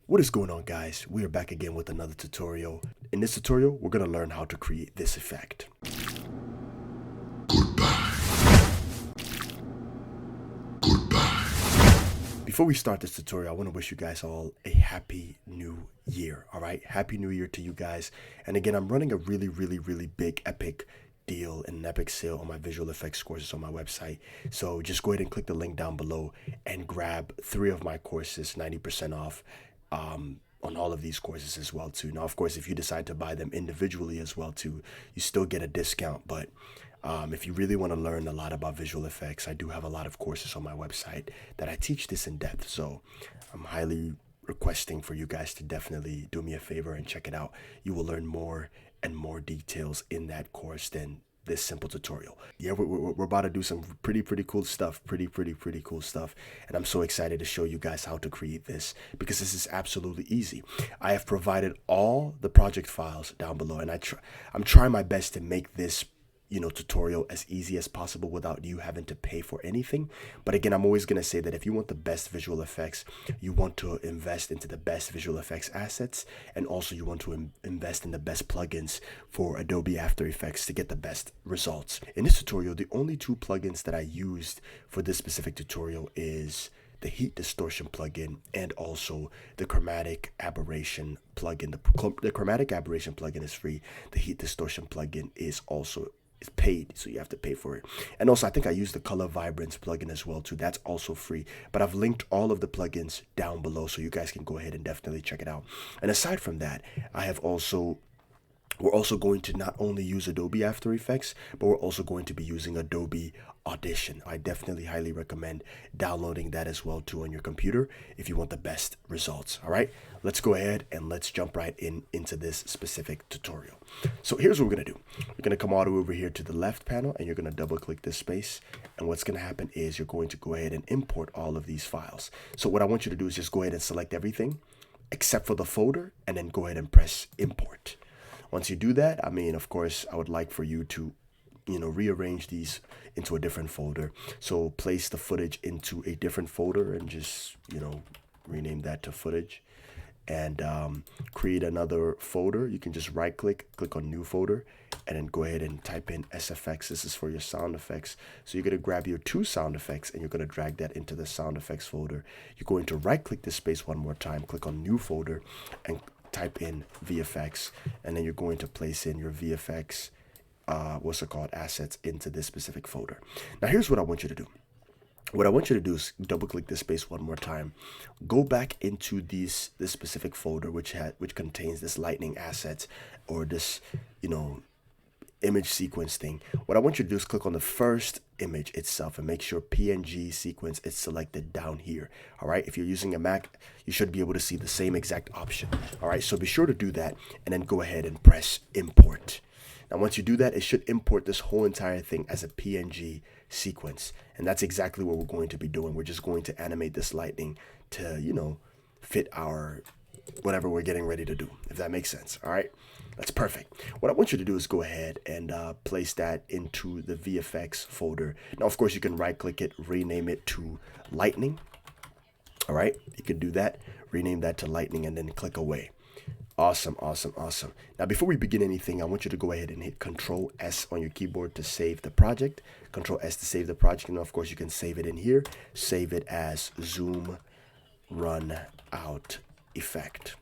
What is going on, guys? We are back again with another tutorial. In this tutorial, we're going to learn how to create this effect. Before we start this tutorial, I want to wish you guys all a happy new year, all right? Happy new year to you guys. And again, I'm running a really big epic deal and an epic sale on my visual effects courses on my website. So just go ahead and click the link down below and grab 3 of my courses, 90% off. On all of these courses as well too. Now, of course, if you decide to buy them individually as well too, you still get a discount. But if you really want to learn a lot about visual effects, I do have a lot of courses on my website that I teach this in depth. So I'm highly requesting for you guys to definitely do me a favor and check it out. You will learn more and more details in that course than this simple tutorial. Yeah, we're about to do some pretty cool stuff, pretty cool stuff, and I'm so excited to show you guys how to create this because this is absolutely easy. I have provided all the project files down below, and I'm trying my best to make this tutorial as easy as possible without you having to pay for anything. But again, I'm always going to say that if you want the best visual effects, you want to invest into the best visual effects assets, and also you want to invest in the best plugins for Adobe After Effects to get the best results. In this tutorial, the only 2 plugins that I used for this specific tutorial is the heat distortion plugin and also the chromatic aberration plugin. The chromatic aberration plugin is free. The heat distortion plugin is paid, so you have to pay for it. And also, I think I used the color Vibrance plugin as well too. That's also free. But I've linked all of the plugins down below, so you guys can go ahead and definitely check it out. And aside from that, we're also going to not only use Adobe After Effects, but we're also going to be using Adobe Audition. I definitely highly recommend downloading that as well too on your computer if you want the best results. All right, let's go ahead and let's jump right into this specific tutorial. So here's what we're gonna do. We're gonna come all the way over here to the left panel, and you're gonna double click this space. And what's gonna happen is you're going to go ahead and import all of these files. So what I want you to do is just go ahead and select everything except for the folder, and then go ahead and press import. Once you do that, of course, I would like for you to, rearrange these into a different folder. So place the footage into a different folder and just, rename that to footage, and create another folder. You can just right click on new folder, and then go ahead and type in SFX. This is for your sound effects. So you're going to grab your 2 sound effects and you're going to drag that into the sound effects folder. You're going to right click this space one more time, click on new folder, and type in VFX, and then you're going to place in your VFX assets into this specific folder. Now here's what I want you to do. What I want you to do is double click this space one more time, go back into this specific folder which contains this lightning assets, or this image sequence thing. What I want you to do is click on the first image itself and make sure PNG sequence is selected down here. All right, if you're using a Mac, you should be able to see the same exact option. All right, so be sure to do that, and then go ahead and press import. Now once you do that, it should import this whole entire thing as a PNG sequence, and that's exactly what we're going to be doing. We're just going to animate this lightning to fit our whatever we're getting ready to do, if that makes sense. All right, that's perfect. What I want you to do is go ahead and place that into the VFX folder. Now, of course, you can right click it, rename it to lightning. All right, you can do that, rename that to lightning, and then click away. Awesome. Now, before we begin anything, I want you to go ahead and hit Control S on your keyboard to save the project. Control S to save the project. And of course, you can save it in here. Save it as Zoom Run Out Effect.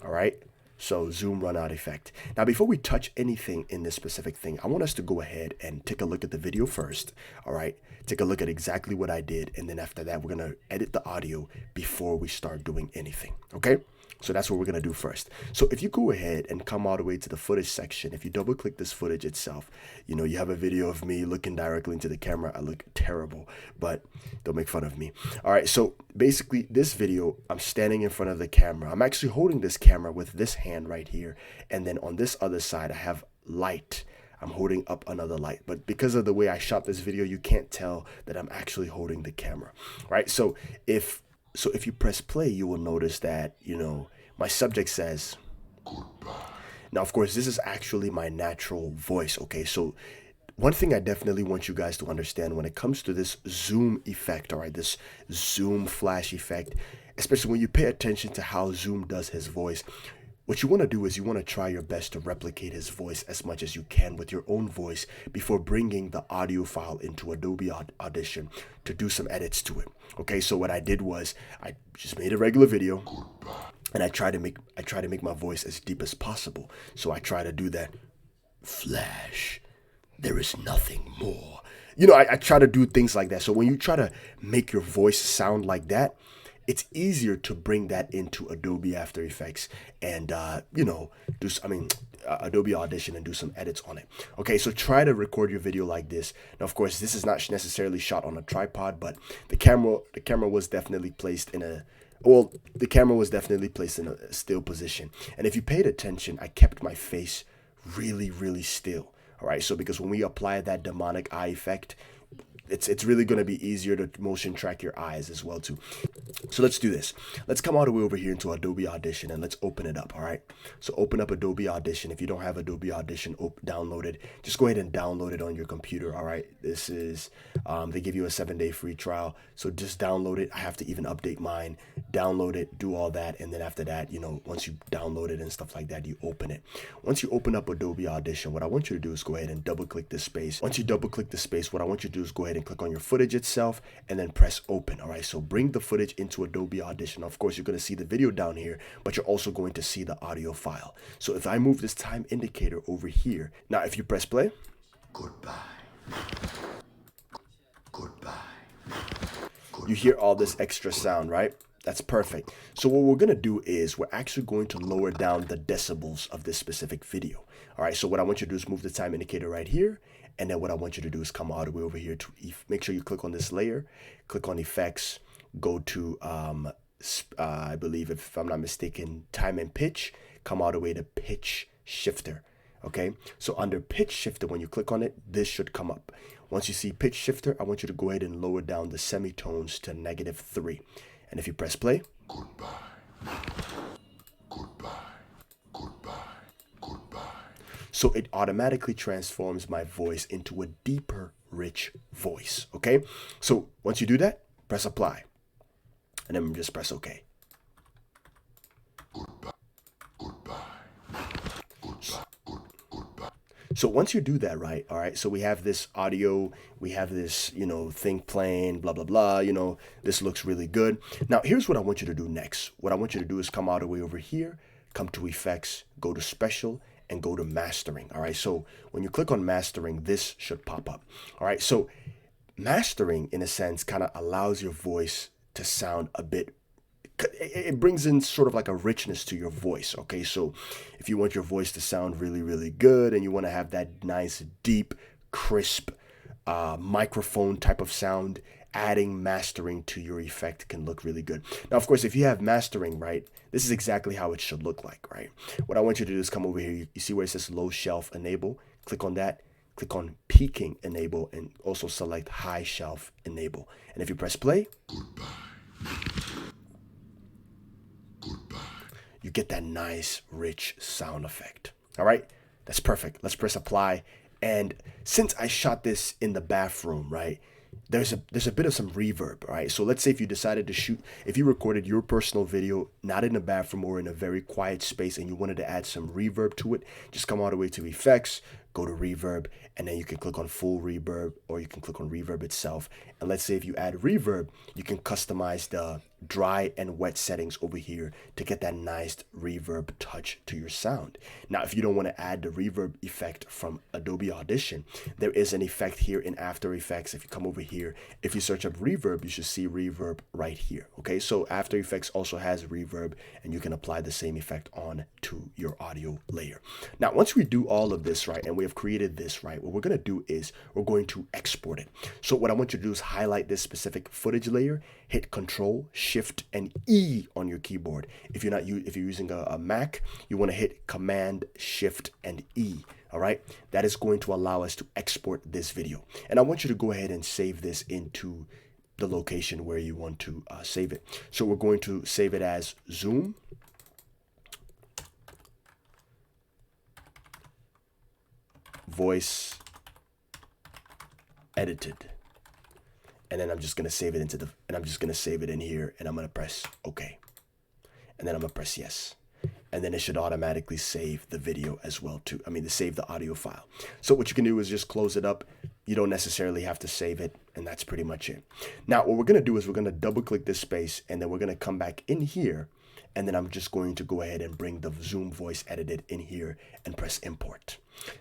All right, so zoom run out effect. Now, before we touch anything in this specific thing, I want us to go ahead and take a look at the video first. All right, take a look at exactly what I did, and then after that, we're gonna edit the audio before we start doing anything. Okay, so that's what we're gonna do first. So if you go ahead and come all the way to the footage section, if you double click this footage itself, you have a video of me looking directly into the camera. I look terrible, but don't make fun of me. All right, so basically this video, I'm standing in front of the camera. I'm actually holding this camera with this hand right here, and then on this other side I have light. I'm holding up another light, but because of the way I shot this video, you can't tell that I'm actually holding the camera, right? So if you press play, you will notice that my subject says goodbye. Now, of course, this is actually my natural voice. Okay, so one thing I definitely want you guys to understand when it comes to this zoom effect, all right, this zoom flash effect, especially when you pay attention to how Zoom does his voice. What you want to do is you want to try your best to replicate his voice as much as you can with your own voice before bringing the audio file into Adobe Audition to do some edits to it. Okay, so what I did was I just made a regular video and I try to make my voice as deep as possible. So I try to do that. Flash, there is nothing more. You know, I try to do things like that. So when you try to make your voice sound like that, it's easier to bring that into Adobe After Effects and, you know, Adobe Audition and do some edits on it. Okay, so try to record your video like this. Now, of course, this is not necessarily shot on a tripod, but the camera was definitely placed in a, well, the camera was definitely placed in a still position. And if you paid attention, I kept my face really, really still. All right, so because when we apply that demonic eye effect, it's really going to be easier to motion track your eyes as well too. So let's do this. Let's come all the way over here into Adobe Audition and let's open it up. All right, so open up Adobe Audition. If you don't have Adobe Audition downloaded, just go ahead and download it on your computer. All right, this is they give you a 7-day free trial, so just download it. I have to even update mine. Download it, do all that, and then after that, you know, once you download it and stuff like that, you open it. Once you open up Adobe Audition, what I want you to do is go ahead and double click this space. Once you double click the space, what I want you to do is go ahead and click on your footage itself and then press open. All right, so bring the footage into Adobe Audition. Of course, you're going to see the video down here, but you're also going to see the audio file. So if I move this time indicator over here, now if you press play, goodbye, you hear all this extra sound, right? That's perfect. So what we're going to do is we're actually going to lower down the decibels of this specific video. All right, so what I want you to do is move the time indicator right here. And then what I want you to do is come all the way over here to make sure you click on this layer, click on effects, go to, I believe, if I'm not mistaken, time and pitch, come all the way to pitch shifter. Okay, so under pitch shifter, when you click on it, this should come up. Once you see pitch shifter, I want you to go ahead and lower down the semitones to -3. And if you press play, goodbye, goodbye, goodbye, goodbye. So it automatically transforms my voice into a deeper, rich voice. Okay, so once you do that, press apply, and then just press OK. Goodbye, goodbye, goodbye, goodbye. So once you do that, right, all right, so we have this audio, we have this, you know, thing playing, blah, blah, blah, you know, this looks really good. Now, here's what I want you to do next. What I want you to do is come all the way over here, come to effects, go to special, and go to mastering. All right, so when you click on mastering, this should pop up. All right, so mastering, in a sense, kind of allows your voice to sound a bit, it brings in sort of like a richness to your voice. Okay, so if you want your voice to sound really, really good and you want to have that nice, deep, crisp microphone type of sound, adding mastering to your effect can look really good. Now, of course, if you have mastering, right, this is exactly how it should look like, right? What I want you to do is come over here. You see where it says low shelf enable? Click on that. Click on peaking enable and also select high shelf enable. And if you press play, you get that nice, rich sound effect. All right, that's perfect. Let's press apply. And since I shot this in the bathroom, right, there's a bit of some reverb, right? So let's say if you decided to shoot, if you recorded your personal video, not in the bathroom or in a very quiet space, and you wanted to add some reverb to it, just come all the way to effects, go to reverb, and then you can click on full reverb, or you can click on reverb itself. And let's say if you add reverb, you can customize the dry and wet settings over here to get that nice reverb touch to your sound. Now, if you don't want to add the reverb effect from Adobe Audition, there is an effect here in After Effects. If you come over here, if you search up reverb, you should see reverb right here. Okay, so After Effects also has reverb, and you can apply the same effect on to your audio layer. Now, once we do all of this, right, and we have created this, right, what we're going to do is we're going to export it. So what I want you to do is highlight this specific footage layer, hit Control, Shift, and E on your keyboard. If you're using a Mac, you want to hit Command, Shift, and E. All right, that is going to allow us to export this video. And I want you to go ahead and save this into the location where you want to save it. So we're going to save it as Zoom. Voice edited. And then I'm just going to save it in here, and I'm going to press OK. And then I'm going to press yes. And then it should automatically save the video as well too. I mean, to save the audio file. So what you can do is just close it up. You don't necessarily have to save it, and that's pretty much it. Now, what we're going to do is we're going to double click this space, and then we're going to come back in here, and then I'm just going to go ahead and bring the Zoom voice edited in here and press import.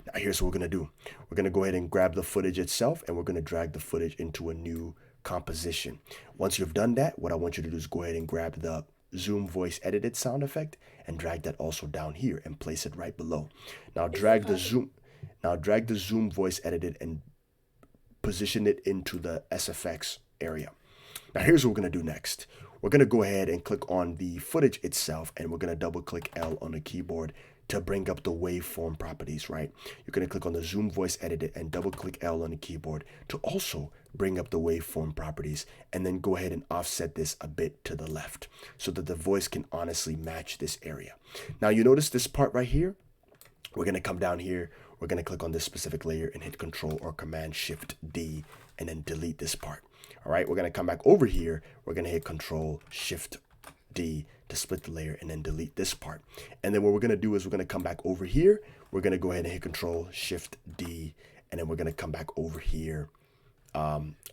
Now, here's what we're going to do. We're going to go ahead and grab the footage itself, and we're going to drag the footage into a new composition. Once you've done that, what I want you to do is go ahead and grab the Zoom voice edited sound effect and drag that also down here and place it right below. Now drag the Zoom voice edited and position it into the SFX area. Now here's what we're going to do next. We're going to go ahead and click on the footage itself, and we're going to double click L on the keyboard to bring up the waveform properties, right? You're going to click on the Zoom voice edited and double click L on the keyboard to also bring up the waveform properties, and then go ahead and offset this a bit to the left so that the voice can honestly match this area. Now you notice this part right here. We're going to come down here. We're going to click on this specific layer and hit Control or Command Shift D and then delete this part. All right, we're going to come back over here. We're going to hit Control Shift D to split the layer and then delete this part. And then what we're going to do is we're going to come back over here. We're going to go ahead and hit Control Shift D, and then we're going to come back over here.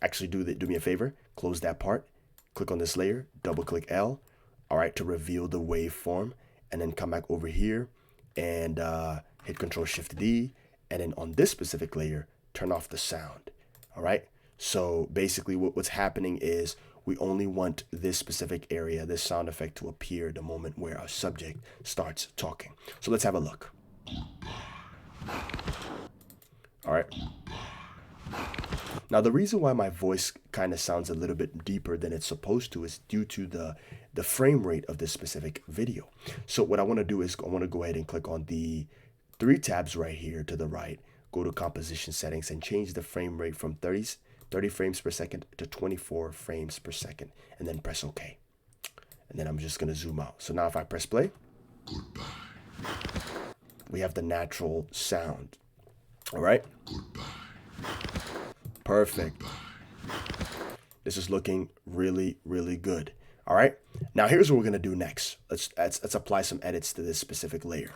Actually do me a favor, close that part, click on this layer, double click L, all right, to reveal the waveform, and then come back over here and hit Control Shift D, and then on this specific layer, turn off the sound. All right, so basically what's happening is we only want this specific area, this sound effect, to appear the moment where our subject starts talking. So let's have a look. All right. Now, the reason why my voice kind of sounds a little bit deeper than it's supposed to is due to the frame rate of this specific video. So what I want to do is I want to go ahead and click on the 3 tabs right here to the right, go to composition settings and change the frame rate from 30 frames per second to 24 frames per second, and then press OK. And then I'm just going to zoom out. So now if I press play, we have the natural sound. All right. Perfect. This is looking really, really good. All right. Now here's what we're going to do next. Let's apply some edits to this specific layer.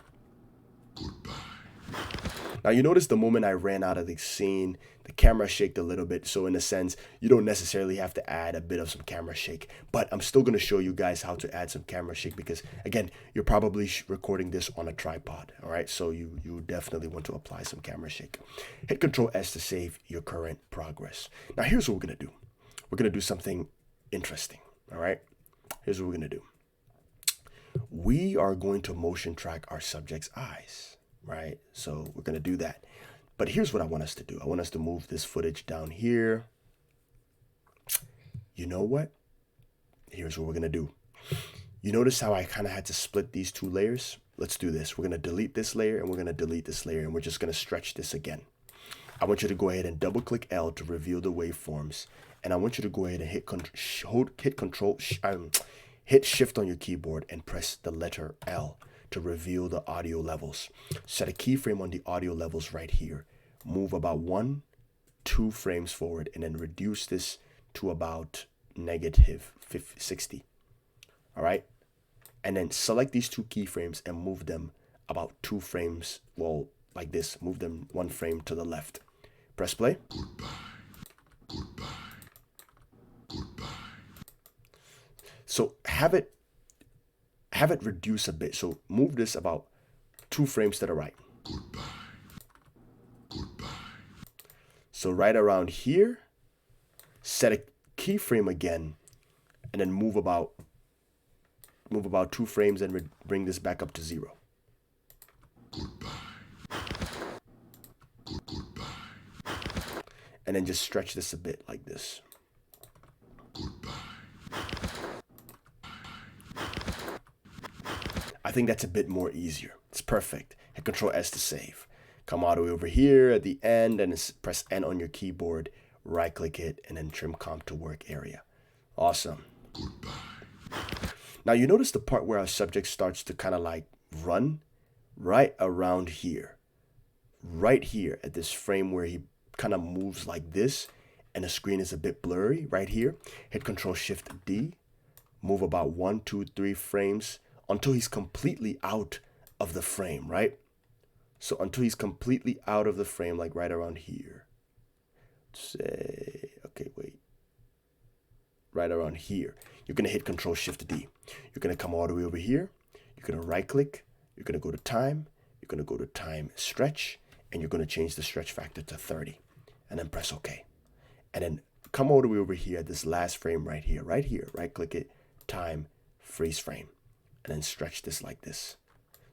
Now you notice the moment I ran out of the scene, the camera shaked a little bit. So in a sense, you don't necessarily have to add a bit of some camera shake, but I'm still going to show you guys how to add some camera shake because again, you're probably recording this on a tripod. All right. So you definitely want to apply some camera shake. Hit Control S to save your current progress. Now here's what we're going to do. We're going to do something interesting. All right. Here's what we're going to do. We are going to motion track our subject's eyes. Right, so we're going to do that. But here's what I want us to do. I want us to move this footage down here. You know what? Here's what we're going to do. You notice how I kind of had to split these 2 layers? Let's do this. We're going to delete this layer and we're going to delete this layer, and we're just going to stretch this again. I want you to go ahead and double click L to reveal the waveforms, and I want you to go ahead and hit Shift on your keyboard and press the letter L to reveal the audio levels. Set a keyframe on the audio levels right here. Move about 1-2 frames forward and then reduce this to about -60. All right. And then select these 2 keyframes and move them about 2 frames. Well, like this, move them 1 frame to the left. Press play. So have it reduce a bit. So move this about 2 frames to the right. So right around here, set a keyframe again, and then move about 2 frames and bring this back up to 0. And then just stretch this a bit like this. I think that's a bit more easier. It's perfect. Hit Control S to save. Come all the way over here at the end and press N on your keyboard. Right click it and then trim comp to work area. Awesome. Now you notice the part where our subject starts to kind of like run right around here. Right here at this frame where he kind of moves like this and the screen is a bit blurry right here, hit Control Shift D, move about 1, 2, 3 frames until he's completely out of the frame, right? So until he's completely out of the frame, like right around here. Say, okay, wait. Right around here. You're gonna hit Control Shift D. You're gonna come all the way over here. You're gonna right click. You're gonna go to time. You're gonna go to time stretch, and you're gonna change the stretch factor to 30, and then press OK. And then come all the way over here at this last frame right here, right click it, time, freeze frame, and then stretch this like this.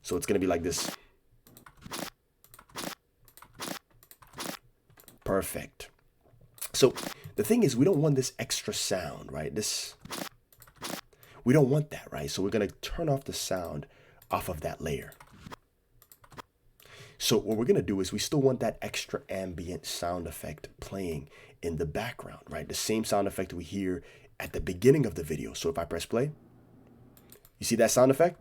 So it's gonna be like this. Perfect. So the thing is, we don't want this extra sound, right? We don't want that, right? So we're gonna turn off the sound off of that layer. So what we're gonna do is we still want that extra ambient sound effect playing in the background, right? The same sound effect we hear at the beginning of the video. So if I press play, you see that sound effect?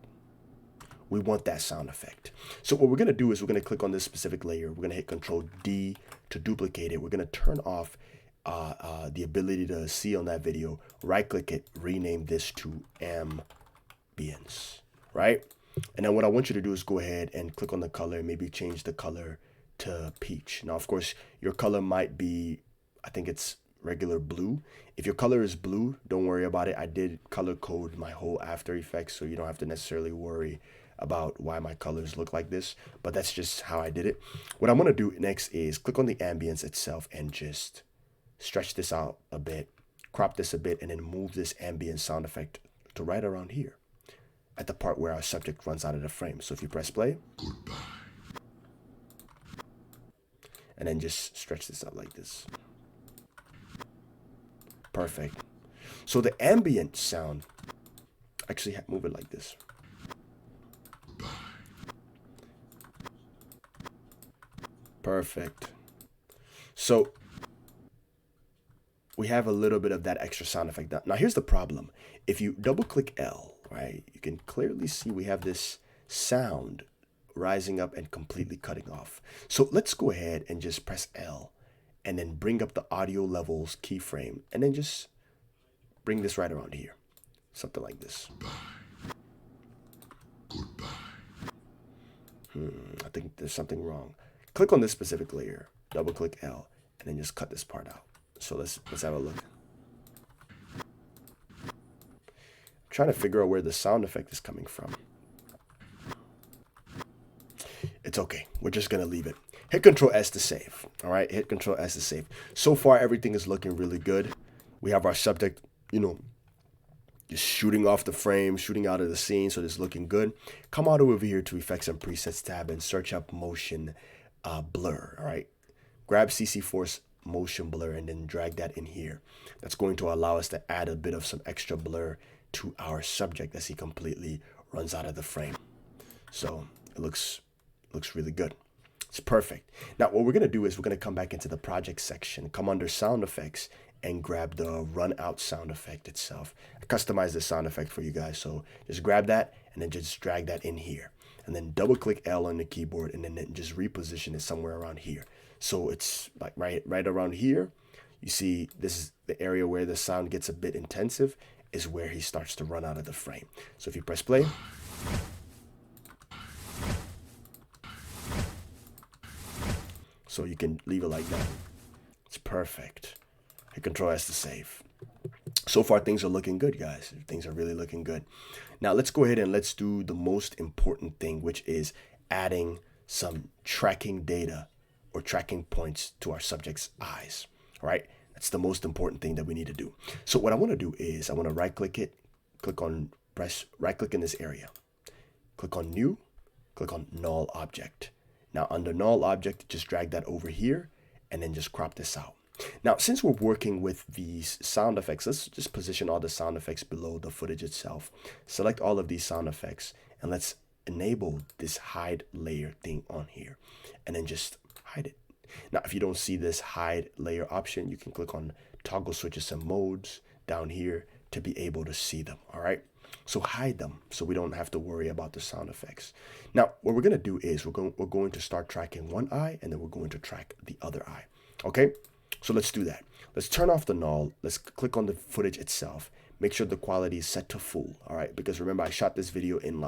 We want that sound effect. So what we're gonna do is we're gonna click on this specific layer. We're gonna hit Control D to duplicate it. We're gonna turn off the ability to see on that video, right click it, rename this to ambience, right? And then what I want you to do is go ahead and click on the color, maybe change the color to peach. Now, of course, your color might be, I think it's regular blue. If your color is blue, don't worry about it. I did color code my whole After Effects, so you don't have to necessarily worry about why my colors look like this, but that's just how I did it. What I'm gonna do next is click on the ambience itself and just stretch this out a bit, crop this a bit, and then move this ambient sound effect to right around here at the part where our subject runs out of the frame. So if you press play, goodbye, and then just stretch this out like this. Perfect. So the ambient sound, actually move it like this. Perfect. So we have a little bit of that extra sound effect. Now here's the problem. If you double click L, right, you can clearly see we have this sound rising up and completely cutting off. So let's go ahead and just press L and then bring up the audio levels keyframe and then just bring this right around here. Something like this. Goodbye. I think there's something wrong. Click on this specific layer, double click L, and then just cut this part out. So let's have a look. I'm trying to figure out where the sound effect is coming from. It's okay. We're just gonna leave it. Hit Control S to save. All right, hit Control S to save. So far, everything is looking really good. We have our subject, just shooting off the frame, shooting out of the scene, so it's looking good. Come all the way over here to Effects and Presets tab and search up Motion Blur. All right, grab CC Force Motion Blur and then drag that in here. That's going to allow us to add a bit of some extra blur to our subject as he completely runs out of the frame. So it looks really good. It's perfect. Now what we're gonna do is we're gonna come back into the project section, come under sound effects, and grab the run out sound effect itself. I customized the sound effect for you guys, so just grab that and then just drag that in here, and then double click L on the keyboard and then just reposition it somewhere around here. So it's like right around here. You see, this is the area where the sound gets a bit intensive, is where he starts to run out of the frame. So if you press play, so you can leave it like that. It's perfect. Hit Control S to save. So far, things are looking good, guys. Things are really looking good. Now let's go ahead and let's do the most important thing, which is adding some tracking data or tracking points to our subject's eyes. All right, that's the most important thing that we need to do. So what I want to do is I want to right click it, press right click in this area, click on new, click on null object. Now under null object, just drag that over here and then just crop this out. Now, since we're working with these sound effects, let's just position all the sound effects below the footage itself. Select all of these sound effects and let's enable this hide layer thing on here and then just hide it. Now, if you don't see this hide layer option, you can click on toggle switches and modes down here to be able to see them. All right, so hide them so we don't have to worry about the sound effects. Now, what we're going to do is we're going to start tracking one eye and then we're going to track the other eye. Okay, So let's do that. Let's turn off the null. Let's click on the footage itself. Make sure the quality is set to full, all right? Because remember, I shot this video in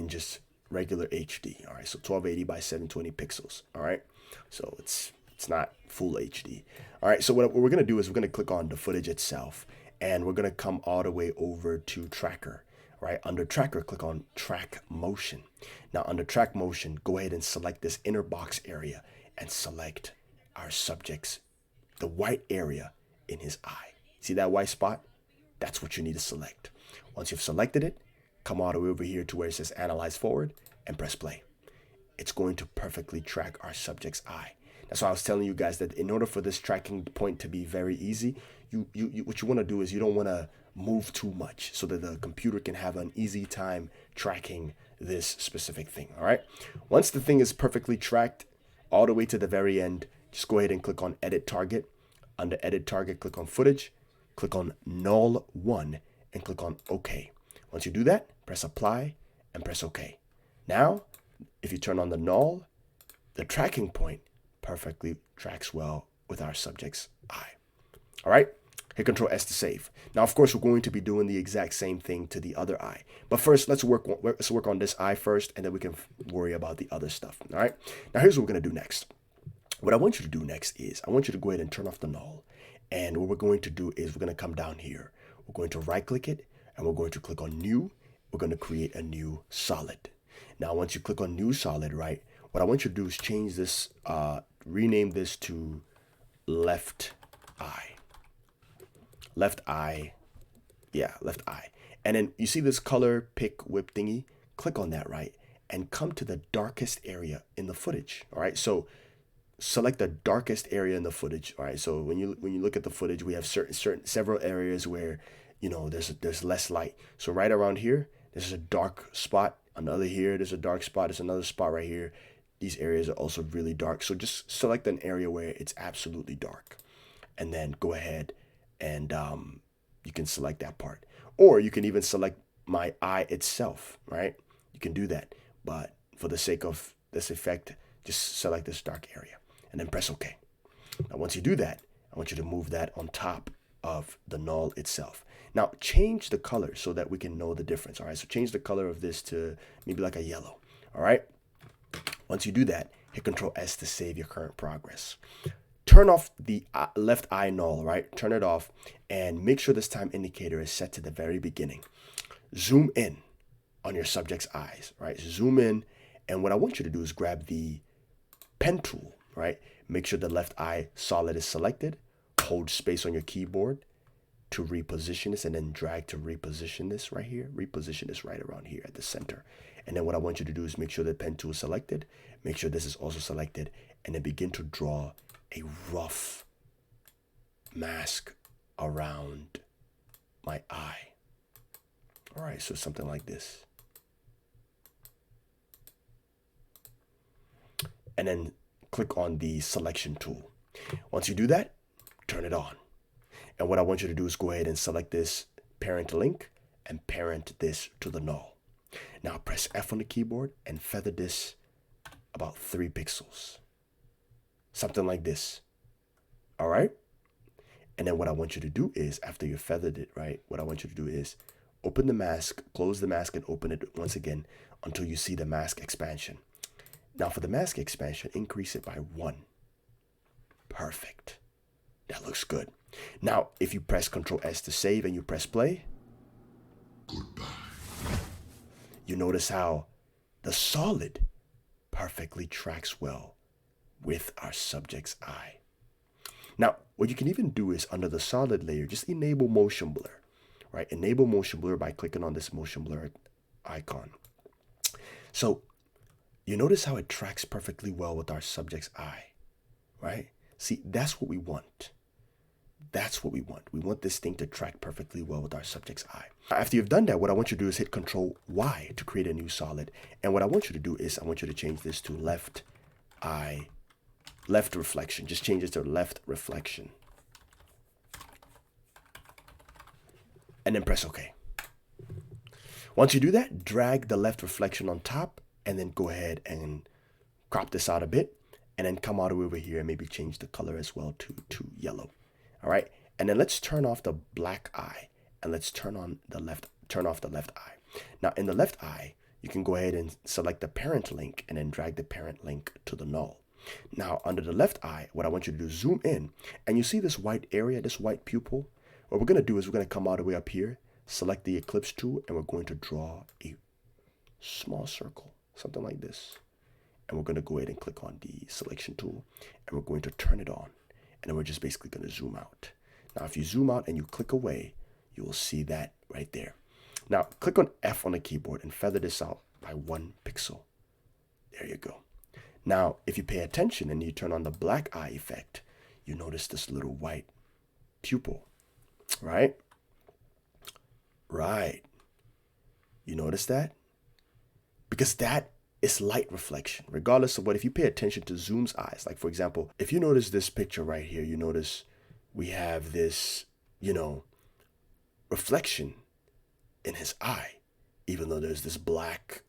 just regular HD, all right? So 1280 by 720 pixels, all right? So it's not full HD. All right, so what we're gonna do is we're gonna click on the footage itself, and we're gonna come all the way over to tracker, right? Under tracker, click on track motion. Now under track motion, go ahead and select this inner box area and select our subject's, the white area in his eye. See that white spot? That's what you need to select. Once you've selected it, come all the way over here to where it says analyze forward and press play. It's going to perfectly track our subject's eye. That's why I was telling you guys that in order for this tracking point to be very easy, what you want to do is you don't want to move too much so that the computer can have an easy time tracking this specific thing. All right. Once the thing is perfectly tracked all the way to the very end, just go ahead and click on edit target. Under edit target, click on footage, click on null 1 and click on OK. Once you do that, press apply and press OK. Now, if you turn on the null, the tracking point perfectly tracks well with our subject's eye. All right, hit Control S to save. Now, of course, we're going to be doing the exact same thing to the other eye. But first, let's work on this eye first, and then we can worry about the other stuff. All right, now here's what we're going to do next. What I want you to do next is I want you to go ahead and turn off the null. And what we're going to do is we're going to come down here. We're going to right click it and we're going to click on new. We're going to create a new solid. Now, once you click on new solid, right, what I want you to do is change this, rename this to left eye. Left eye. Yeah, left eye. And then you see this color pick whip thingy. Click on that, right? And come to the darkest area in the footage. All right. So select the darkest area in the footage. All right. So when you look at the footage, we have several areas where, you know, there's less light. So right around here, there's a dark spot. Another here, there's a dark spot. There's another spot right here. These areas are also really dark. So just select an area where it's absolutely dark, and then go ahead and you can select that part. Or you can even select my eye itself, right? You can do that. But for the sake of this effect, just select this dark area and then press OK. Now, once you do that, I want you to move that on top of the null itself. Now, change the color so that we can know the difference. All right, so change the color of this to maybe like a yellow. All right. Once you do that, hit Control S to save your current progress. Turn off the left eye null, right? Turn it off and make sure this time indicator is set to the very beginning. Zoom in on your subject's eyes, right? Zoom in. And what I want you to do is grab the pen tool, right? Make sure the left eye solid is selected. Hold space on your keyboard to reposition this, and then drag to reposition this right here. Reposition this right around here at the center. And then what I want you to do is make sure the pen tool is selected. Make sure this is also selected, and then begin to draw a rough mask around my eye. All right, so something like this. And then click on the selection tool. Once you do that, turn it on. And what I want you to do is go ahead and select this parent link and parent this to the null. Now press F on the keyboard and feather this about 3 pixels. Something like this. All right. And then what I want you to do is, after you feathered it, right, what I want you to do is open the mask, close the mask, and open it once again until you see the mask expansion. Now for the mask expansion, increase it by 1. Perfect. That looks good. Now, if you press Control S to save and you press play, goodbye. You notice how the solid perfectly tracks well with our subject's eye. Now, what you can even do is under the solid layer, just enable motion blur, right? Enable motion blur by clicking on this motion blur icon. So you notice how it tracks perfectly well with our subject's eye, right? See, that's what we want. That's what we want. We want this thing to track perfectly well with our subject's eye. After you've done that, what I want you to do is hit Control Y to create a new solid. And what I want you to do is I want you to change this to left eye, left reflection. Just change it to left reflection. And then press OK. Once you do that, drag the left reflection on top and then go ahead and crop this out a bit and then come all the way over here and maybe change the color as well to yellow. All right. And then let's turn off the black eye and let's turn off the left eye. Now in the left eye, you can go ahead and select the parent link and then drag the parent link to the null. Now under the left eye, what I want you to do is zoom in, and you see this white area, this white pupil. What we're going to do is we're going to come all the way up here, select the ellipse tool, and we're going to draw a small circle, something like this. And we're going to go ahead and click on the selection tool, and we're going to turn it on. And then we're just basically going to zoom out. Now, if you zoom out and you click away, you will see that right there. Now, click on F on the keyboard and feather this out by 1 pixel. There you go. Now, if you pay attention and you turn on the black eye effect, you notice this little white pupil, right? Right. You notice that? Because that is light reflection, regardless of what. If you pay attention to Zoom's eyes, like for example, if you notice this picture right here, you notice we have this, reflection in his eye, even though there's this black,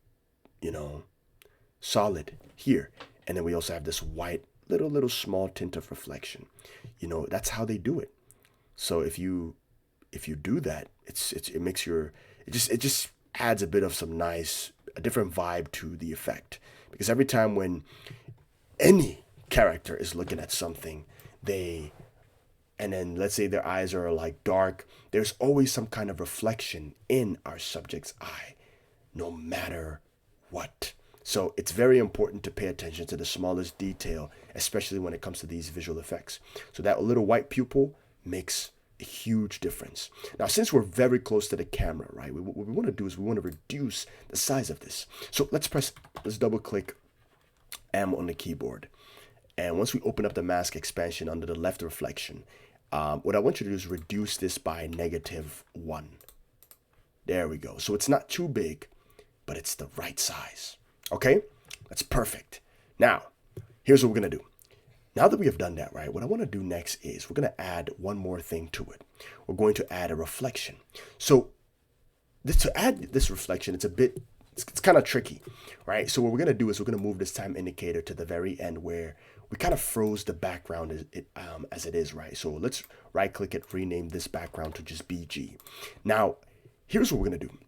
solid here. And then we also have this white, little small tint of reflection. That's how they do it. So if you do that, it just adds a bit of a different vibe to the effect. Because every time when any character is looking at something, and then let's say their eyes are like dark, there's always some kind of reflection in our subject's eye, no matter what. So it's very important to pay attention to the smallest detail, especially when it comes to these visual effects. So that little white pupil makes a huge difference. Now, since we're very close to the camera, right, what we want to do is we want to reduce the size of this. So let's double click M on the keyboard. And once we open up the mask expansion under the left reflection, what I want you to do is reduce this by -1. There we go. So it's not too big, but it's the right size. Okay, that's perfect. Now, here's what we're going to do. Now that we have done that, right, what I want to do next is we're going to add one more thing to it. We're going to add a reflection. So to add this reflection, it's kind of tricky, right? So what we're going to do is we're going to move this time indicator to the very end where we kind of froze the background as it is, right? So let's right click it, rename this background to just BG. Now, here's what we're going to do.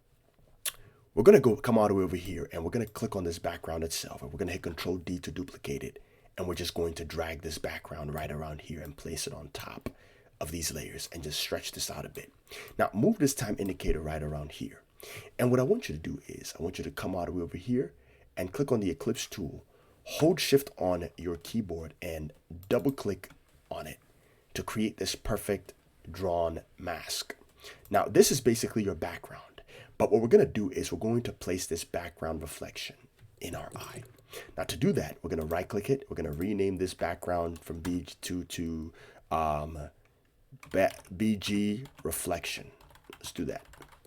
We're going to come all the way over here and we're going to click on this background itself, and we're going to hit Control D to duplicate it. And we're just going to drag this background right around here and place it on top of these layers and just stretch this out a bit. Now move this time indicator right around here. And what I want you to do is I want you to come all the way over here and click on the ellipse tool, hold shift on your keyboard and double click on it to create this perfect drawn mask. Now this is basically your background, but what we're going to do is we're going to place this background reflection in our eye. Now to do that, we're going to right click it. We're going to rename this background from BG2 to BG reflection. Let's do that.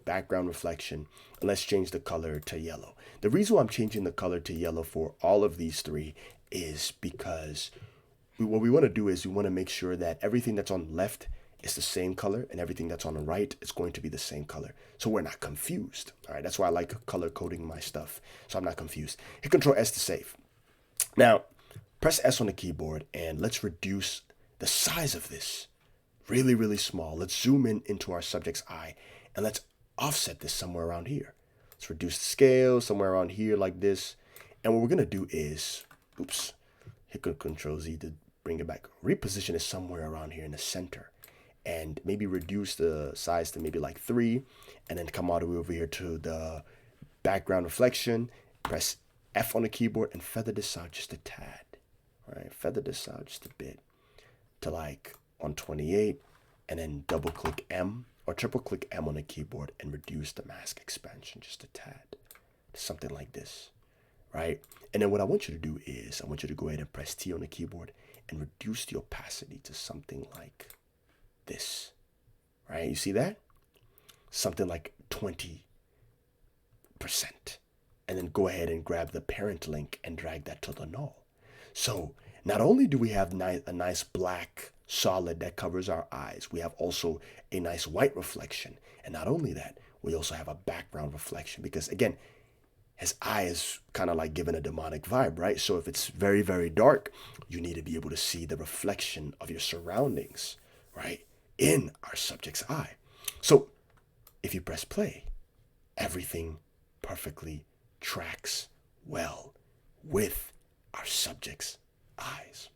Background reflection. And let's change the color to yellow. The reason why I'm changing the color to yellow for all of these three is because what we want to do is we want to make sure that everything that's on the left is the same color and everything that's on the right is going to be the same color. So we're not confused. All right, that's why I like color coding my stuff, so I'm not confused. Hit Control S to save. Now, press S on the keyboard and let's reduce the size of this really, really small. Let's zoom in into our subject's eye and let's offset this somewhere around here. Let's reduce the scale somewhere around here like this. And what we're going to do is, hit Control Z to bring it back. Reposition it somewhere around here in the center. And maybe reduce the size to maybe like 3, and then come all the way over here to the background reflection, press F on the keyboard and feather this out just a tad. All right, feather this out just a bit to like 128, and then double click M or triple click M on the keyboard and reduce the mask expansion just a tad to something like this, right? And then what I want you to do is I want you to go ahead and press T on the keyboard and reduce the opacity to something like this, right? You see that? Something like 20%. And then go ahead and grab the parent link and drag that to the null. So not only do we have a nice black solid that covers our eyes, we have also a nice white reflection. And not only that, we also have a background reflection because again, his eye is kind of like giving a demonic vibe, right? So if it's very, very dark, you need to be able to see the reflection of your surroundings, right, in our subject's eye. So if you press play, everything perfectly tracks well with our subject's eyes,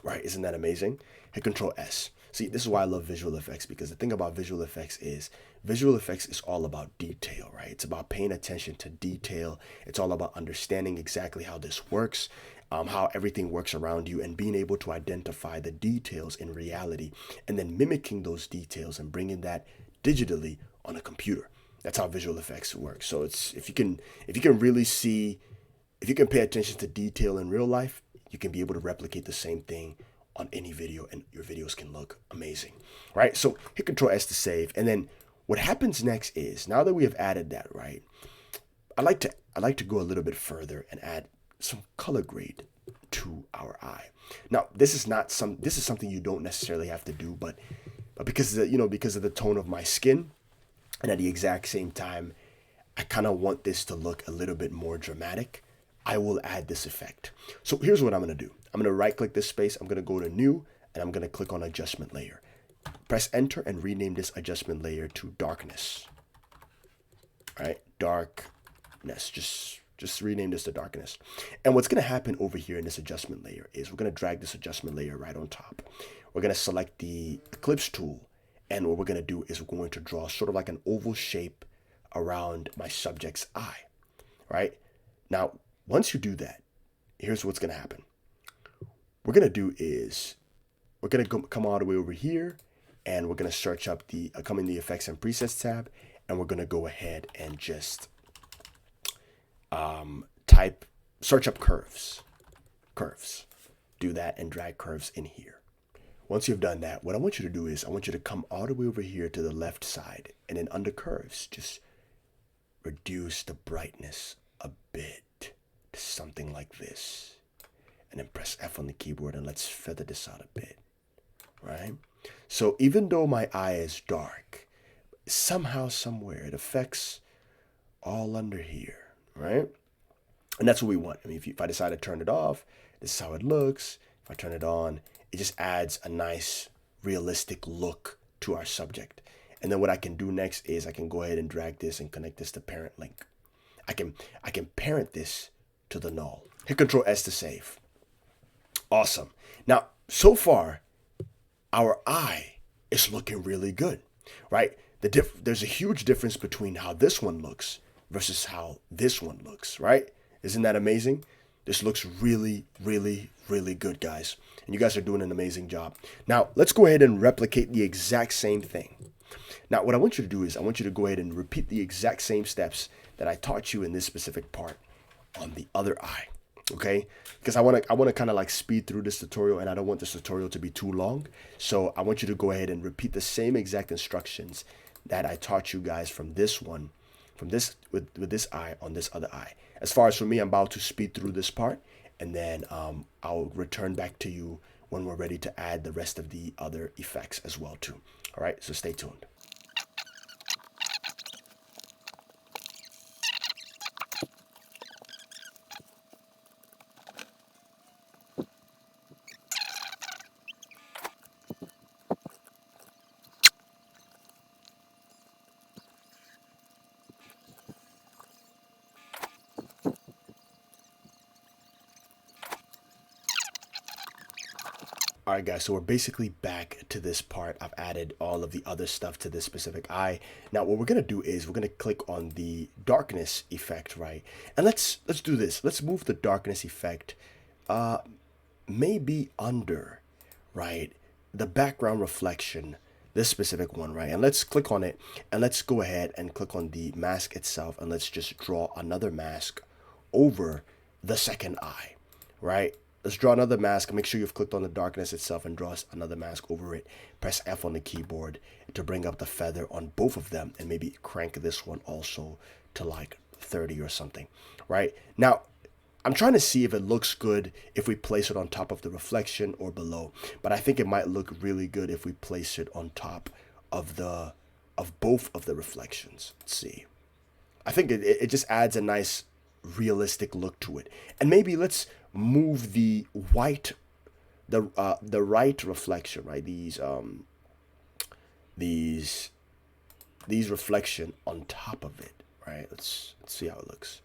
right? Isn't that amazing? Hit Control S. See, this is why I love visual effects, because the thing about visual effects is all about detail, right? It's about paying attention to detail. It's all about understanding exactly how this works, how everything works around you, and being able to identify the details in reality, and then mimicking those details and bringing that digitally on a computer. That's how visual effects work. So it's if you can really see, if you can pay attention to detail in real life, you can be able to replicate the same thing on any video, and your videos can look amazing, right? So hit Control S to save, and then what happens next is, now that we have added that, right, I like to go a little bit further and add some color grade to our eye. Now, this is something you don't necessarily have to do, but because of the tone of my skin, and at the exact same time, I kind of want this to look a little bit more dramatic, I will add this effect. So here's what I'm going to do. I'm going to right click this space. I'm going to go to new, and I'm going to click on adjustment layer. Press enter and rename this adjustment layer to darkness. All right, darkness. Just rename this to darkness. And what's going to happen over here in this adjustment layer is we're going to drag this adjustment layer right on top. We're going to select the eclipse tool, and what we're going to do is we're going to draw sort of like an oval shape around my subject's eye, right? Now, once you do that, here's what's going to happen. We're going to do is we're going to come all the way over here, and we're going to search up come in the effects and presets tab, and we're going to go ahead and just search up curves. Do that and drag curves in here. Once you've done that, what I want you to do is I want you to come all the way over here to the left side, and then under curves, just reduce the brightness a bit to something like this. And then press F on the keyboard, and let's feather this out a bit, right? So even though my eye is dark, somehow, somewhere, it affects all under here, right? And that's what we want. I mean, if I decide to turn it off, this is how it looks. If I turn it on, it just adds a nice, realistic look to our subject. And then what I can do next is I can go ahead and drag this and connect this to parent link. I can parent this to the null. Hit Control S to save. Awesome. Now, so far, our eye is looking really good, right? There's a huge difference between how this one looks versus how this one looks, right? Isn't that amazing? This looks really, really, really good, guys. And you guys are doing an amazing job. Now, let's go ahead and replicate the exact same thing. Now, what I want you to do is I want you to go ahead and repeat the exact same steps that I taught you in this specific part on the other eye, okay? Because I want to kind of like speed through this tutorial, and I don't want this tutorial to be too long. So I want you to go ahead and repeat the same exact instructions that I taught you guys from this one, with this eye on this other eye. As far as for me, I'm about to speed through this part, and then I'll return back to you when we're ready to add the rest of the other effects as well too. All right, so stay tuned. All right, guys, so we're basically back to this part. I've added all of the other stuff to this specific eye. Now, what we're going to do is we're going to click on the darkness effect, right? And let's do this. Let's move the darkness effect maybe under, right, the background reflection, this specific one, right? And let's click on it, and let's go ahead and click on the mask itself, and let's just draw another mask over the second eye, right? Let's draw another mask. Make sure you've clicked on the darkness itself and draw another mask over it. Press F on the keyboard to bring up the feather on both of them, and maybe crank this one also to like 30 or something, right? Now, I'm trying to see if it looks good if we place it on top of the reflection or below, but I think it might look really good if we place it on top of both of the reflections. Let's see. I think it just adds a nice realistic look to it. And maybe let's move the white, the right reflection, right? These these reflection on top of it, right? Let's see how it looks.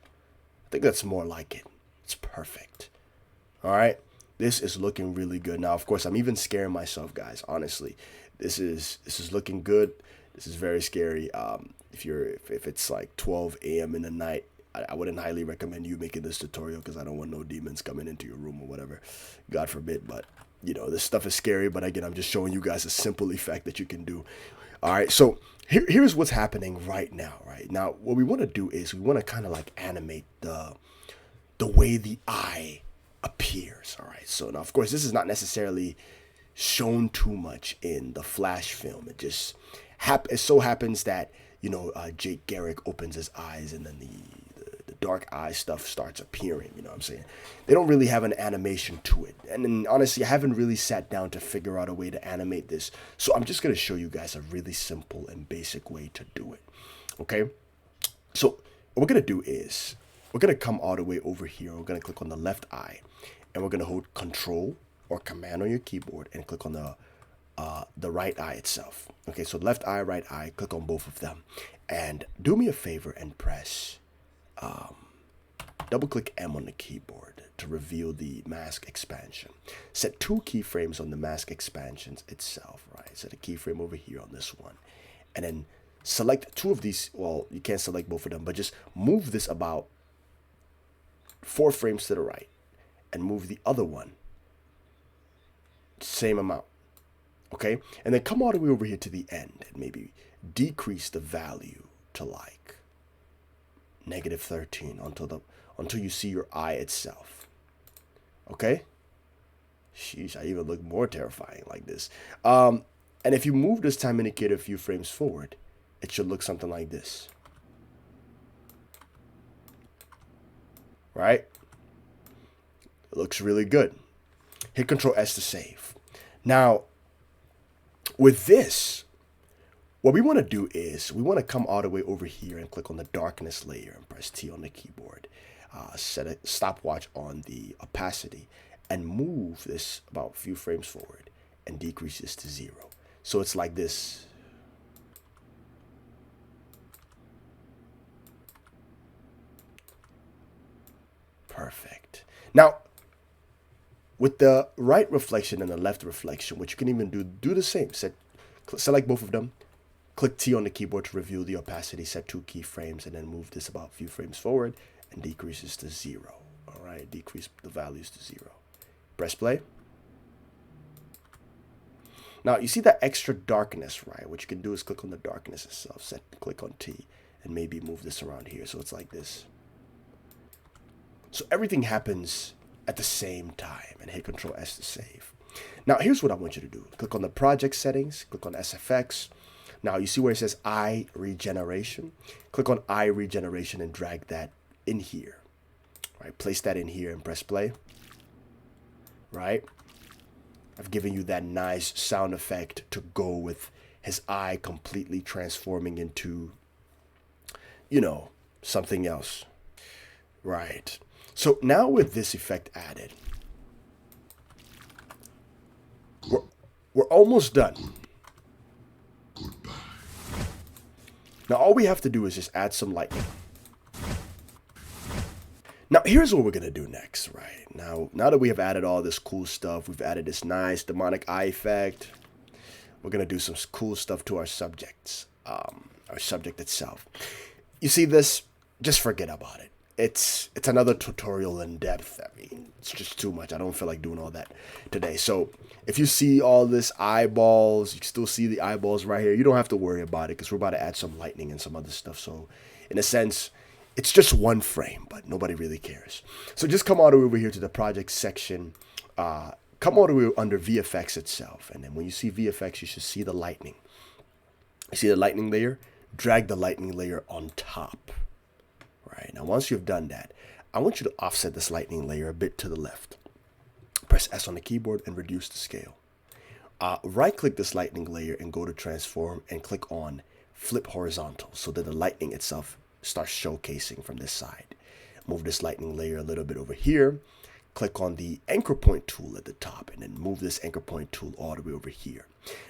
I think that's more like it. It's perfect. All right. This is looking really good. Now, of course, I'm even scaring myself, guys. Honestly, this is looking good. This is very scary. If it's like 12 a.m. in the night, I wouldn't highly recommend you making this tutorial because I don't want no demons coming into your room or whatever. God forbid. But this stuff is scary. But again, I'm just showing you guys a simple effect that you can do. All right. So here's what's happening right now. Right now, what we want to do is we want to kind of like animate the way the eye appears. All right. So now, of course, this is not necessarily shown too much in the flash film. It so happens that Jake Garrick opens his eyes and then the dark eye stuff starts appearing. You know what I'm saying? They don't really have an animation to it, and then honestly, I haven't really sat down to figure out a way to animate this. So I'm just gonna show you guys a really simple and basic way to do it. Okay. So what we're gonna do is we're gonna come all the way over here. We're gonna click on the left eye, and we're gonna hold Control or Command on your keyboard and click on the right eye itself. Okay, so left eye, right eye, click on both of them, and do me a favor and press double click M on the keyboard to reveal the mask expansion. Set 2 keyframes on the mask expansions itself, right? Set a keyframe over here on this one, and then select 2 of these. Well, you can't select both of them, but just move this about 4 frames to the right and move the other one same amount. Okay, and then come all the way over here to the end and maybe decrease the value to like -13 until you see your eye itself. Okay, sheesh, I even look more terrifying like this. And if you move this time indicator a few frames forward, it should look something like this. Right? It looks really good. Hit Control S to save. Now, with this, what we want to do is we want to come all the way over here and click on the darkness layer and press T on the keyboard. Set a stopwatch on the opacity and move this about a few frames forward and decrease this to 0. So it's like this. Perfect. Now, with the right reflection and the left reflection, what you can even do the same. Select both of them. Click T on the keyboard to reveal the opacity. Set 2 keyframes and then move this about a few frames forward and decrease this to 0. All right, decrease the values to 0. Press play. Now you see that extra darkness, right? What you can do is click on the darkness itself. Click on T and maybe move this around here so it's like this. So everything happens at the same time, and hit Control S to save. Now here's what I want you to do. Click on the project settings, click on SFX. Now you see where it says eye regeneration. Click on eye regeneration and drag that in here. Right, place that in here and press play. Right, I've given you that nice sound effect to go with his eye completely transforming into, something else. Right. So now with this effect added, we're almost done. Now all we have to do is just add some lightning. Now here's what we're going to do next, right? Now that we have added all this cool stuff, we've added this nice demonic eye effect, we're going to do some cool stuff to our subjects, our subject itself. You see this? Just forget about it. It's another tutorial in depth. I mean, it's just too much. I don't feel like doing all that today. So if you see all this eyeballs, you still see the eyeballs right here. You don't have to worry about it because we're about to add some lightning and some other stuff. So in a sense, it's just one frame, but nobody really cares. So just come all the way over here to the project section. Come all the way under VFX itself. And then when you see VFX, you should see the lightning. You see the lightning layer? Drag the lightning layer on top. Right, now once you've done that, I want you to offset this lightning layer a bit to the left. Press S on the keyboard and reduce the scale. Right click this lightning layer and go to transform and click on flip horizontal so that the lightning itself starts showcasing from this side. Move this lightning layer a little bit over here. Click on the anchor point tool at the top and then move this anchor point tool all the way over here.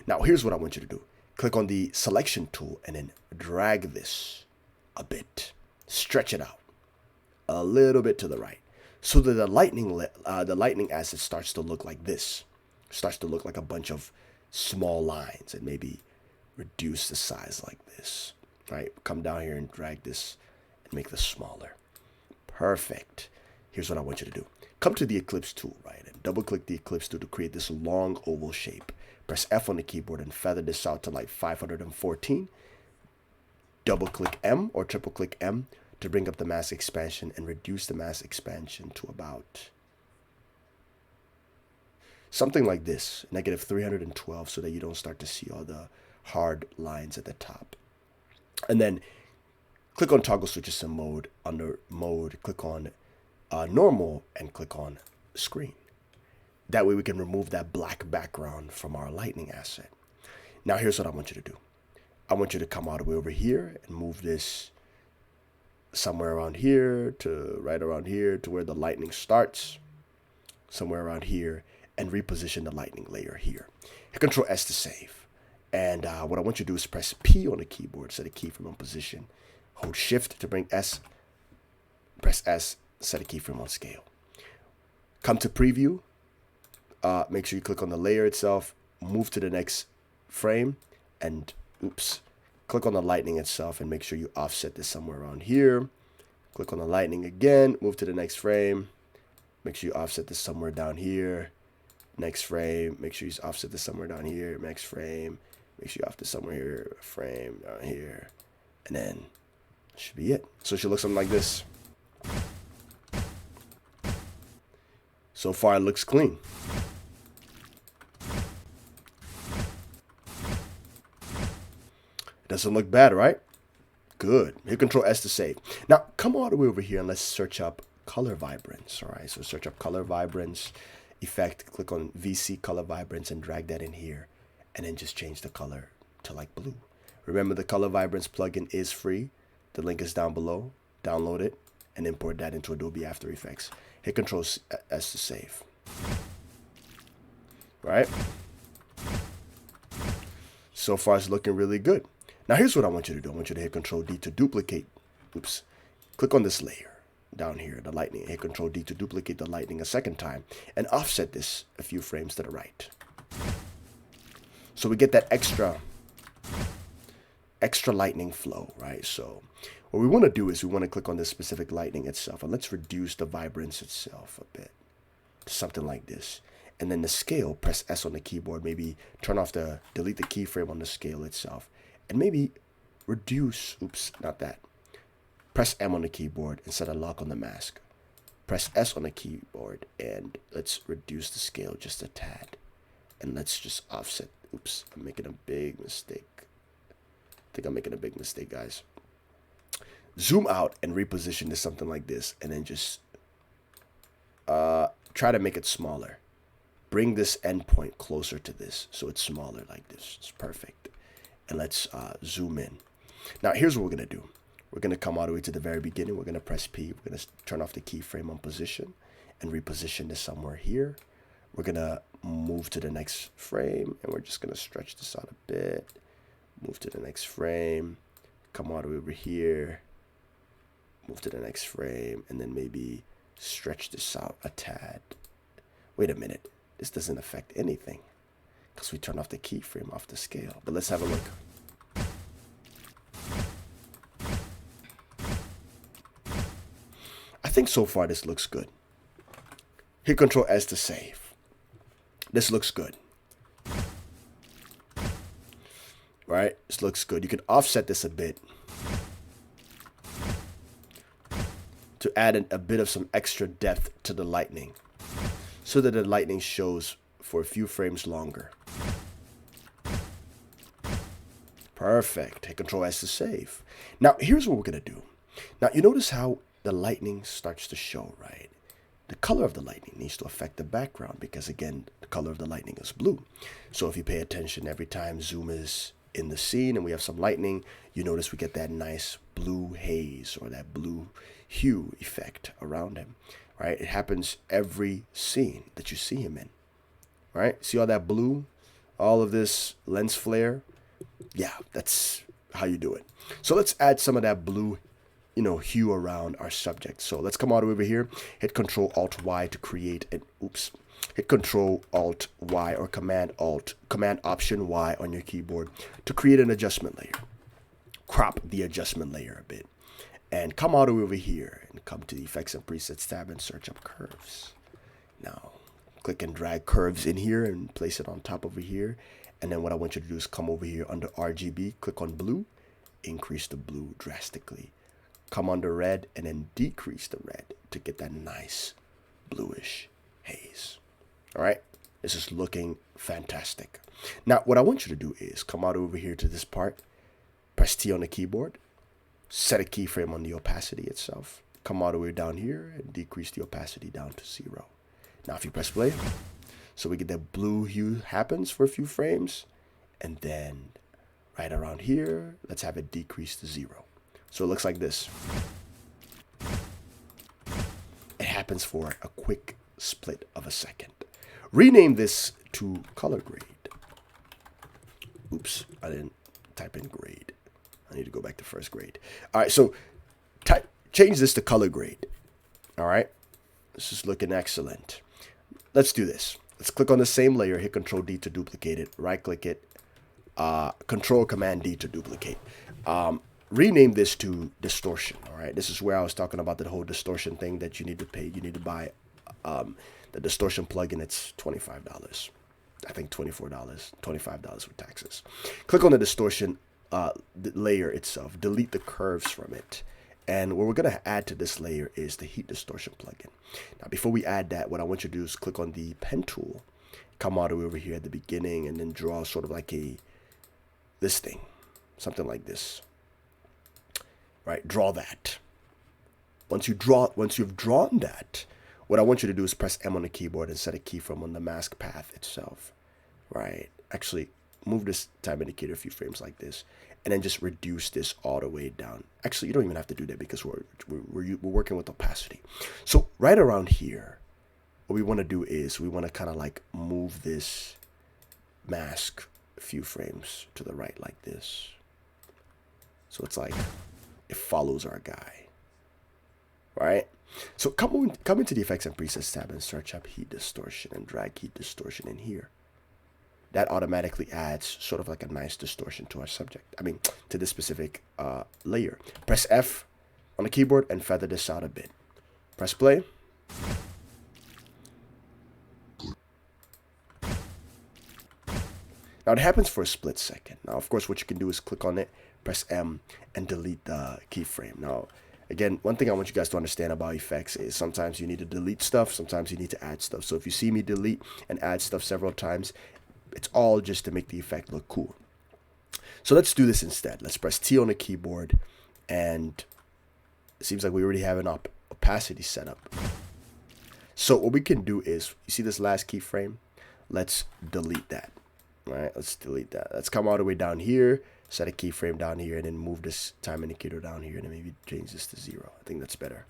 Now, here's what I want you to do. Click on the selection tool and then drag this a bit. Stretch it out a little bit to the right so that the lightning asset starts to look like this. Starts to look like a bunch of small lines, and maybe reduce the size like this. Right? Come down here and drag this and make this smaller. Perfect. Here's what I want you to do. Come to the Eclipse tool, right, and double click the Eclipse tool to create this long oval shape. Press F on the keyboard and feather this out to like 514. Double click M or triple click M to bring up the mask expansion and reduce the mask expansion to about something like this, negative 312, so that you don't start to see all the hard lines at the top. And then click on toggle switches and mode. Under mode, click on normal and click on screen. That way we can remove that black background from our lightning asset. Now here's what I want you to do. I want you to come all the way over here and move this somewhere around here to right around here to where the lightning starts. Somewhere around here, and reposition the lightning layer here. Hit Control S to save. And what I want you to do is press P on the keyboard, set a keyframe on position. Hold Shift to bring S. Press S, set a keyframe on scale. Come to preview. Make sure you click on the layer itself. Move to the next frame. And, click on the lightning itself and make sure you offset this somewhere around here. Click on the lightning again. Move to the next frame. Make sure you offset this somewhere down here. Next frame. Make sure you offset this somewhere down here. Next frame. Make sure you offset somewhere here. Frame down here. And then that should be it. So it should look something like this. So far it looks clean. Doesn't look bad, right? Good. Hit Control S to save. Now come all the way over here and let's search up color vibrance. All right, so search up color vibrance effect, click on VC color vibrance and drag that in here, and then just change the color to like blue. Remember, the color vibrance plugin is free. The link is down below. Download it and import that into Adobe After Effects. Hit Control S to save. All right. So far it's looking really good. Now here's what I want you to do. I want you to hit Control D to duplicate. Click on this layer down here, the lightning. Hit Control D to duplicate the lightning a second time and offset this a few frames to the right. So we get that extra lightning flow, right? So what we want to do is we want to click on this specific lightning itself, and let's reduce the vibrance itself a bit to something like this. And then the scale, press S on the keyboard, maybe delete the keyframe on the scale itself, and maybe reduce, press M on the keyboard and set a lock on the mask. Press S on the keyboard and let's reduce the scale just a tad. And let's just offset. I'm making a big mistake. I think I'm making a big mistake, guys. Zoom out and reposition to something like this, and then just try to make it smaller. Bring this endpoint closer to this so it's smaller like this. It's perfect. And let's zoom in. Now here's what we're going to do. We're going to come all the way to the very beginning. We're going to press P. We're going to turn off the keyframe on position and reposition this somewhere here. We're going to move to the next frame, and we're just going to stretch this out a bit. Move to the next frame. Come all the way over here. Move to the next frame, and then maybe stretch this out a tad. Wait a minute. This doesn't affect anything because we turn off the keyframe off the scale. But let's have a look. I think so far this looks good. Hit Control S to save. This looks good. Right? This looks good. You can offset this a bit to add a bit of some extra depth to the lightning so that the lightning shows for a few frames longer. Perfect. Hit Control S to save. Now, here's what we're going to do. Now, you notice how the lightning starts to show, right? The color of the lightning needs to affect the background because, again, the color of the lightning is blue. So if you pay attention every time zoom is in the scene and we have some lightning, you notice we get that nice blue haze or that blue hue effect around him, right? It happens every scene that you see him in, right? See all that blue, all of this lens flare? Yeah, that's how you do it. So let's add some of that blue, hue around our subject. So let's come out over here, hit Control Alt Y to create an, hit Control Alt Y or Command Option Y on your keyboard to create an adjustment layer. Crop the adjustment layer a bit. And come out over here and come to the Effects and Presets tab and search up curves. Now, click and drag curves in here and place it on top over here. And then what I want you to do is come over here under RGB, click on blue, increase the blue drastically. Come under red and then decrease the red to get that nice bluish haze. All right, this is looking fantastic. Now, what I want you to do is come out over here to this part, press T on the keyboard, set a keyframe on the opacity itself, come all the way down here and decrease the opacity down to 0. Now, if you press play, so we get that blue hue happens for a few frames, and then right around here, let's have it decrease to 0. So it looks like this. It happens for a quick split of a second. Rename this to color grade. Oops, I didn't type in grade. I need to go back to first grade. All right, so change this to color grade. All right, this is looking excellent. Let's do this. Let's click on the same layer, hit Control D to duplicate it, right click it, Control Command D to duplicate. Rename this to distortion. All right, this is where I was talking about the whole distortion thing that you need to pay. You need to buy the distortion plugin. It's $25. I think $24, $25 with taxes. Click on the distortion layer itself, delete the curves from it. And what we're going to add to this layer is the heat distortion plugin. Now, before we add that, what I want you to do is click on the pen tool, come all the way over here at the beginning, and then draw sort of like this thing, something like this. Right, draw that. Once you've drawn that, what I want you to do is press M on the keyboard and set a keyframe on the mask path itself. Right, actually move this time indicator a few frames like this, and then just reduce this all the way down. Actually, you don't even have to do that because we're working with opacity. So right around here, what we want to do is we want to kind of like move this mask a few frames to the right like this. So it's like it follows our guy, right? So come into the Effects and Presets tab and search up Heat Distortion and drag Heat Distortion in here. That automatically adds sort of like a nice distortion to our subject. I mean, to this specific layer. Press F on the keyboard and feather this out a bit. Press play. Now it happens for a split second. Now, of course, what you can do is click on it, press M, and delete the keyframe. Now, again, one thing I want you guys to understand about effects is sometimes you need to delete stuff, sometimes you need to add stuff. So if you see me delete and add stuff several times, it's all just to make the effect look cool. So let's do this instead. Let's press T on the keyboard, and it seems like we already have an opacity set up. So what we can do is, you see this last keyframe? Let's delete that. All right, let's delete that. Let's come all the way down here, set a keyframe down here, and then move this time indicator down here, and then maybe change this to 0. I think that's better.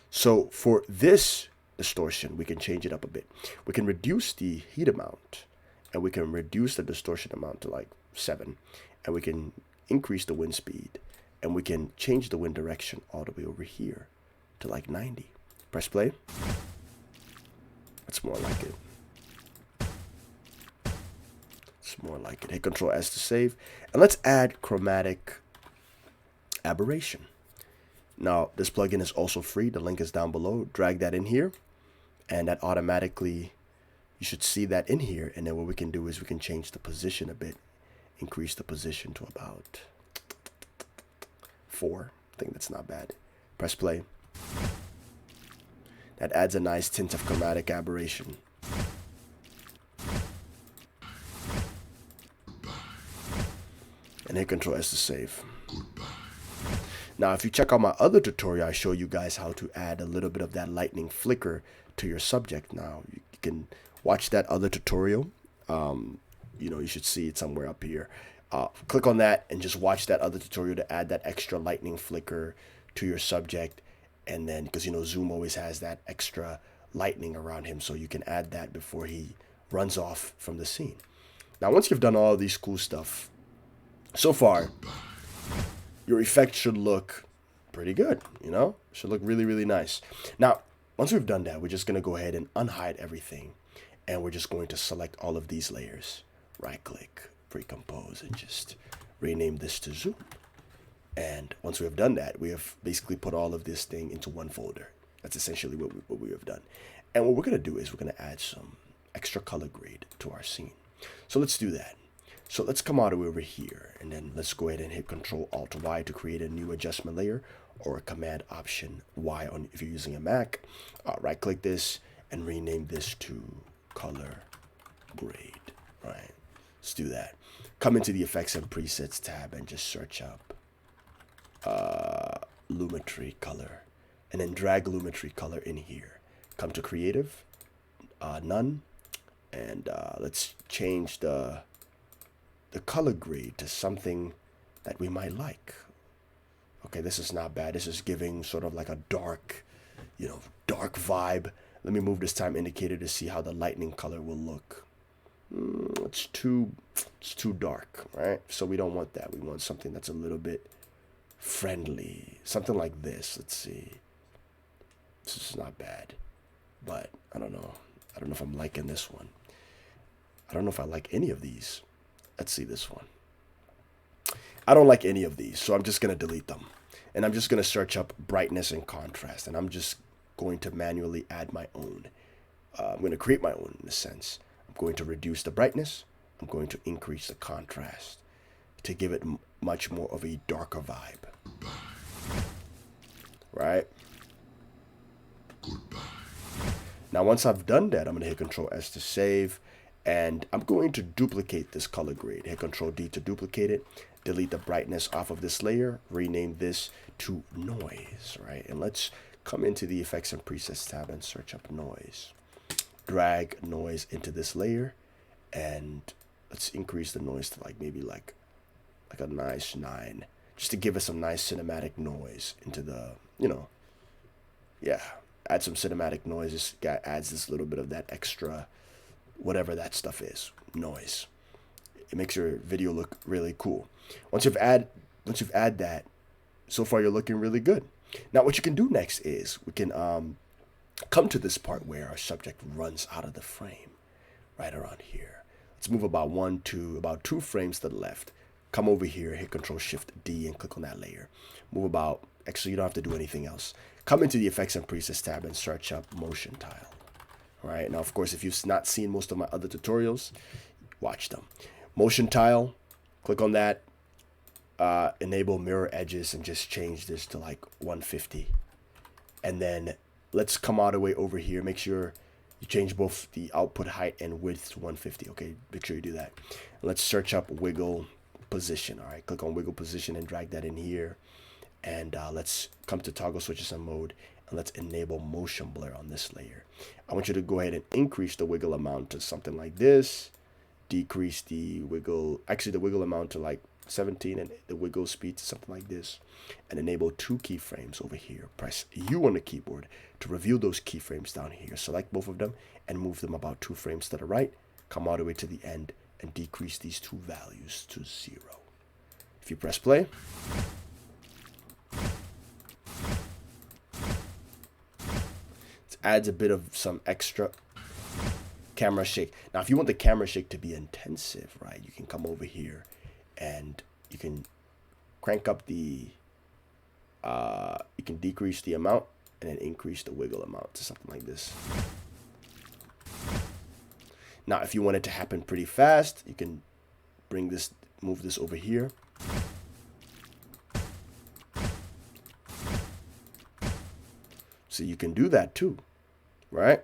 So for this distortion, we can change it up a bit. We can reduce the heat amount, and we can reduce the distortion amount to like 7, and we can increase the wind speed, and we can change the wind direction all the way over here to like 90. Press play. That's more like it. It's more like it. Hit Control S to save, and let's add Chromatic Aberration. Now, this plugin is also free. The link is down below. Drag that in here, and that automatically, you should see that in here. And then what we can do is we can change the position a bit, increase the position to about 4. I think that's not bad. Press play. That adds a nice tint of Chromatic Aberration. And hit Control S to save. Now, if you check out my other tutorial, I show you guys how to add a little bit of that lightning flicker to your subject. Now, you can watch that other tutorial. You should see it somewhere up here. Click on that and just watch that other tutorial to add that extra lightning flicker to your subject. And then, because you know Zoom always has that extra lightning around him, so you can add that before he runs off from the scene. Now, once you've done all of these cool stuff, so far, your effect should look pretty good, you know? Should look really, really nice. Now, once we've done that, we're just going to go ahead and unhide everything. And we're just going to select all of these layers. Right-click, pre-compose, and just rename this to Zoom. And once we have done that, we have basically put all of this thing into one folder. That's essentially what we have done. And what we're going to do is we're going to add some extra color grade to our scene. So let's do that. So let's come all the way over here, and then let's go ahead and hit Control-Alt-Y to create a new adjustment layer, or Command-Option-Y if you're using a Mac. Right-click this and rename this to Color Grade. Right. Let's do that. Come into the Effects and Presets tab and just search up Lumetri Color, and then drag Lumetri Color in here. Come to Creative, None, and let's change the color grade to something that we might like. Okay, this is not bad. This is giving sort of like a dark, dark vibe. Let me move this time indicator to see how the lightning color will look. It's too dark, right? So we don't want that. We want something that's a little bit friendly. Something like this. Let's see. This is not bad, but I don't know. I don't know if I'm liking this one. I don't know if I like any of these. Let's see this one. I don't like any of these, so I'm just going to delete them. And I'm just going to search up brightness and contrast, and I'm just going to manually add my own. I'm going to create my own in a sense. I'm going to reduce the brightness. I'm going to increase the contrast to give it much more of a darker vibe. Right? Now, once I've done that, I'm going to hit Control S to save. And I'm going to duplicate this color grade. Hit Control D to duplicate it. Delete the brightness off of this layer. Rename this to Noise, right? And let's come into the Effects and Presets tab and search up Noise. Drag Noise into this layer. And let's increase the noise to maybe like a nice 9. Just to give us some nice cinematic noise into the, yeah. Add some cinematic noise. This guy adds this little bit of that extra, whatever that stuff is, noise. It makes your video look really cool. Once you've add that, so far you're looking really good. Now what you can do next is we can come to this part where our subject runs out of the frame, right around here. Let's move about 2 frames to the left. Come over here, hit Control-Shift-D and click on that layer. Move about, actually you don't have to do anything else. Come into the Effects and Presets tab and search up Motion Tile. All right, now of course if you've not seen most of my other tutorials, watch them. Motion Tile, click on that, enable mirror edges and just change this to like 150. And then let's come all the way over here. Make sure you change both the output height and width to 150. Okay, make sure you do that. And let's search up Wiggle Position. All right, click on Wiggle Position and drag that in here. And let's come to Toggle Switches and Mode, and let's enable Motion Blur on this layer. I want you to go ahead and increase the wiggle amount to something like this. Decrease the wiggle amount to like 17 and the wiggle speed to something like this. And enable 2 keyframes over here. Press U on the keyboard to reveal those keyframes down here. Select both of them and move them about 2 frames to the right. Come all the way to the end and decrease these 2 values to 0. If you press play, adds a bit of some extra camera shake. Now, if you want the camera shake to be intensive, right, you can come over here and you can crank up the, you can decrease the amount and then increase the wiggle amount to something like this. Now, if you want it to happen pretty fast, you can move this over here. So you can do that too, right?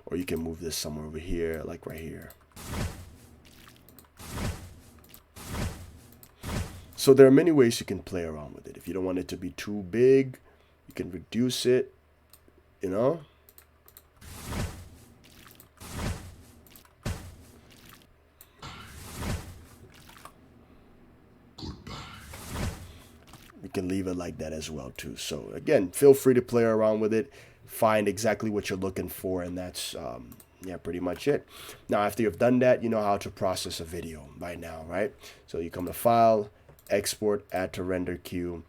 Or you can move this somewhere over here, like right here. So there are many ways you can play around with it. If you don't want it to be too big, you can reduce it, you know? you can leave it like that as well too. So again, feel free to play around with it, find exactly what you're looking for, and that's yeah, pretty much it. Now after you've done that, you know how to process a video right now, right? So you come to File, Export, Add to Render Queue.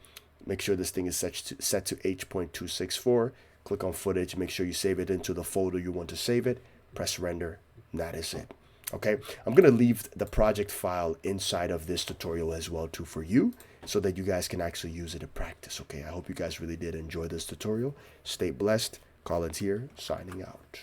Make sure this thing is set to H.264. Click on footage, make sure you save it into the folder you want to save it, press render, and that is it. Okay, I'm gonna leave the project file inside of this tutorial as well too for you, so that you guys can actually use it to practice. Okay, I hope you guys really did enjoy this tutorial. Stay blessed. Collins here, signing out.